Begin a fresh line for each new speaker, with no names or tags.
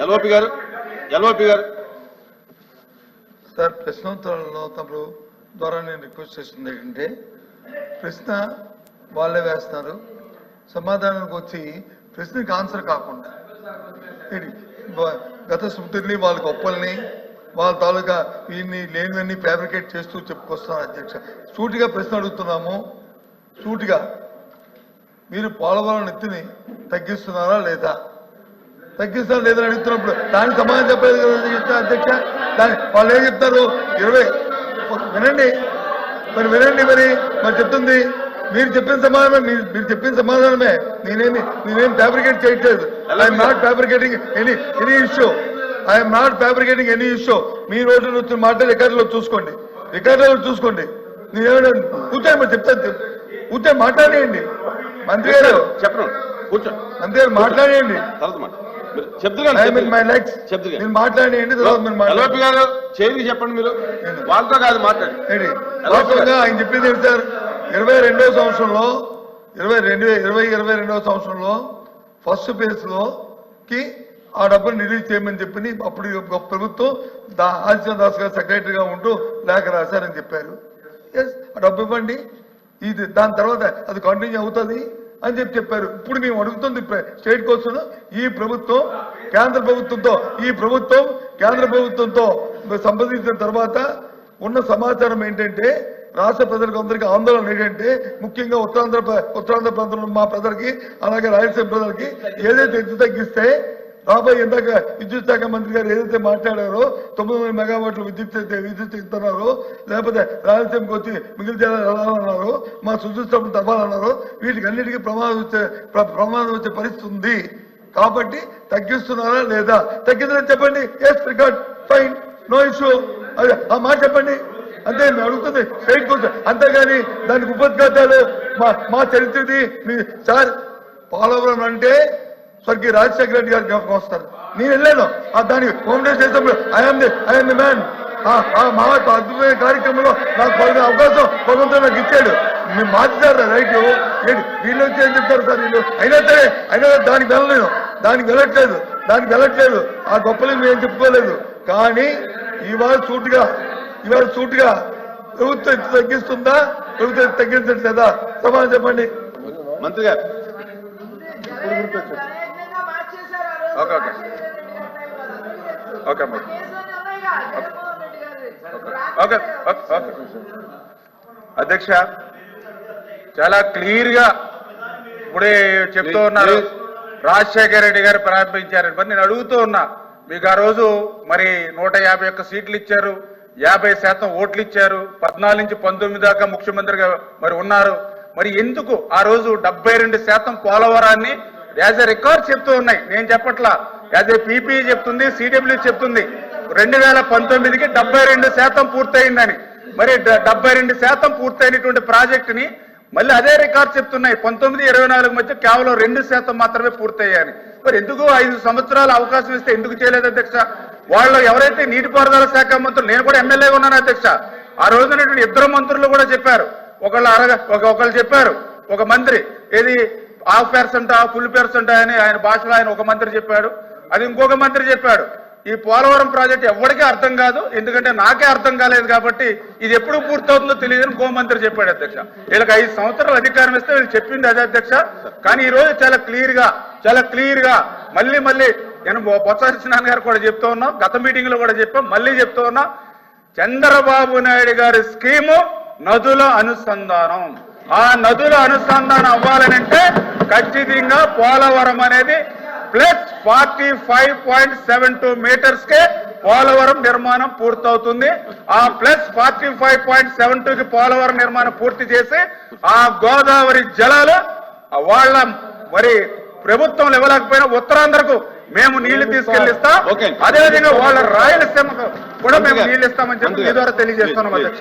LOP గారు
sir, ప్రశ్నోత్తరాలలో తమరు ద్వారా నేను రిక్వెస్ట్ చేస్తుంది ఏంటంటే, ప్రశ్న వాళ్ళే వేస్తున్నారు, సమాధానానికి వచ్చి ప్రశ్నకి ఆన్సర్ కాకుండా గత స్మృతుల్ని వాళ్ళ గొప్పల్ని వాళ్ళ తాలూకా వీళ్ళని లేనివన్నీ ఫ్యాబ్రికేట్ చేస్తూ చెప్పుకొస్తున్నారు. అధ్యక్ష, సూటిగా ప్రశ్న అడుగుతున్నాము. సూటిగా మీరు పోలవరం ఎత్తుని తగ్గిస్తున్నారా లేదా, తగ్గిస్తారా లేదని అడుగుతున్నప్పుడు దానికి సమాధానం చెప్పలేదు కదా అధ్యక్ష. దాని వాళ్ళు ఏం చెప్తారు? 20 వినండి మరి చెప్తుంది మీరు చెప్పిన సమాధానం, మీరు చెప్పిన సమాధానమే. నేనేం ఫ్యాబ్రికేట్ చేయట్లేదు. I'm not fabricating any issue. I'm not fabricating any issue. మీ రోజు వచ్చిన మాట రికార్డులో చూసుకోండి. నేనేమైనా కూర్చోండి, మరి చెప్తాను. కూర్చొని మాట్లాడేయండి మంత్రి గారు.
చెప్పండి, కూర్చో.
మంత్రి గారు మాట్లాడేయండి. మీరు మాట్లాడేయండి.
గారు చేయండి, చెప్పండి. మీరు వాళ్ళతో కాదు మాట్లాడండి.
ఆయన చెప్పింది ఏంటి సార్? 22వ సంవత్సరంలో ఫస్ట్ ఫేజ్ లోకి ఆ డబ్బులు రిలీజ్ చేయమని చెప్పి అప్పుడు ప్రభుత్వం ఆదిత్య దాస్ గారు సెక్రటరీగా ఉంటూ లేఖ రాశారని చెప్పారు. ఎస్, ఆ డబ్బు ఇవ్వండి, ఇది దాని తర్వాత అది కంటిన్యూ అవుతుంది అని చెప్పారు. ఇప్పుడు మేము అడుగుతుంది స్టేట్ కోసం ఈ ప్రభుత్వం కేంద్ర ప్రభుత్వంతో సంప్రదించిన తర్వాత ఉన్న సమాచారం ఏంటంటే, రాష్ట్ర ప్రజలకు అందరికీ ఆందోళన ఏంటంటే, ముఖ్యంగా ఉత్తరాంధ్ర ప్రాంతంలో మా ప్రజలకి, అలాగే రాయలసీమ ప్రజలకి ఏదైతే ఎత్తు తగ్గిస్తే రాబోయే ఇందాక విద్యుత్ శాఖ మంత్రి గారు ఏదైతే మాట్లాడారో 900 మెగావాట్లు విద్యుత్ ఇస్తున్నారో, లేకపోతే రాయలసీమకి వచ్చి మిగిలిన జిల్లాలు వెళ్ళాలన్నారో, మా సుదృష్టం తవ్వాలన్నారో, వీటికన్నిటికీ ప్రమాదం వచ్చే పరిస్థితి ఉంది. కాబట్టి తగ్గిస్తున్నారా లేదా? తగ్గిందని చెప్పండి. Yes, record, fine, no issue. అదే ఆ మాట చెప్పండి. అంతే మేము అడుగుతుంది స్టేట్ కోసం. అంతేగాని దానికి ఉపద్ఘాతాలు మా చరిత్రది. సార్, పోలవరం అంటే స్వర్గీయ రాజశేఖర రెడ్డి గారు జ్ఞాపకం వస్తారు. నేను వెళ్ళాను దానికి హోమ్డేస్ చేసినప్పుడు ఐఎమ్ ది మ్యాన్. మా అద్భుతమైన కార్యక్రమంలో నాకు అవకాశం భగవంతుడు నాకు ఇచ్చాడు. మేము మార్చారు రైట్. వీళ్ళు వచ్చి ఏం చెప్తారు సార్ వీళ్ళు? అయినా దానికి వెళ్ళట్లేదు. ఆ గొప్పలు మేము చెప్పుకోలేదు. కానీ ఇవాళ సూటిగా ప్రభుత్వం తగ్గిస్తుందా, ప్రభుత్వం తగ్గించట్లేదా? సమాధానం చెప్పండి
మంత్రి గారు.
అధ్యక్ష, చాలా క్లియర్ గా ఇప్పుడే చెప్తూ ఉన్నారు, రాజశేఖర రెడ్డి గారు ప్రారంభించారని. మరి నేను అడుగుతూ ఉన్నా, మీకు ఆ రోజు మరి 151 సీట్లు ఇచ్చారు, 50% ఓట్లు ఇచ్చారు, 14 నుంచి 19 దాకా ముఖ్యమంత్రిగా మరి ఉన్నారు. మరి ఎందుకు ఆ రోజు 72% పోలవరాన్ని యాజ్ ఎ రికార్డ్ చెప్తూ ఉన్నాయి? నేను చెప్పట్లా, యాజ్ ఎ పీపీ చెప్తుంది, సిడబ్ల్యూ చెప్తుంది. 2019కి 72% పూర్తయిందని. మరి 72% పూర్తయినటువంటి ప్రాజెక్టుని మళ్ళీ అదే రికార్డ్ చెప్తున్నాయి. 19-24 మధ్య కేవలం 2% మాత్రమే పూర్తయ్యాయని. మరి ఎందుకు 5 సంవత్సరాల అవకాశం ఇస్తే ఎందుకు చేయలేదు అధ్యక్ష? వాళ్ళు ఎవరైతే నీటిపారుదల శాఖ మంత్రులు, నేను కూడా ఎమ్మెల్యేగా ఉన్నాను అధ్యక్ష, ఆ రోజునటువంటి 2 మంత్రులు కూడా చెప్పారు. ఒకళ్ళు చెప్పారు, ఒక మంత్రి ఏది ½ ఫుల్ % అని ఆయన భాషలో ఆయన ఒక మంత్రి చెప్పాడు. అది ఇంకొక మంత్రి చెప్పాడు. ఈ పోలవరం ప్రాజెక్ట్ ఎవరికీ అర్థం కాదు, ఎందుకంటే నాకే అర్థం కాలేదు కాబట్టి ఇది ఎప్పుడు పూర్తవుతుందో తెలియదని ఇంకో మంత్రి చెప్పాడు అధ్యక్ష. వీళ్ళకి 5 సంవత్సరాలు అధికారం ఇస్తే వీళ్ళు చెప్పింది అదే అధ్యక్ష. కానీ ఈ రోజు చాలా క్లియర్ గా మళ్ళీ నేను బొత్స సత్యనారాయణ గారు కూడా చెప్తూ ఉన్నాం, గత మీటింగ్ లో కూడా చెప్పాం, మళ్ళీ చెప్తూ ఉన్నా, చంద్రబాబు నాయుడు గారి స్కీము నదుల అనుసంధానం. ఆ నదుల అనుసంధానం అవ్వాలనంటే ఖచ్చితంగా పోలవరం అనేది ప్లస్ 45.72 మీటర్స్ కే పోలవరం నిర్మాణం పూర్తవుతుంది. ఆ ప్లస్ 45.72కి పోలవరం నిర్మాణం పూర్తి చేసి ఆ గోదావరి జలాలు వాళ్ళ మరి ప్రభుత్వం ఇవ్వలేకపోయినా ఉత్తరాంధ్రకు మేము నీళ్లు తీసుకెళ్లిస్తాం. అదేవిధంగా వాళ్ళ రాయలసీమకు కూడా మేము నీళ్లు ఇస్తామని చెప్పి మీ ద్వారా తెలియజేస్తున్నాం అధ్యక్ష.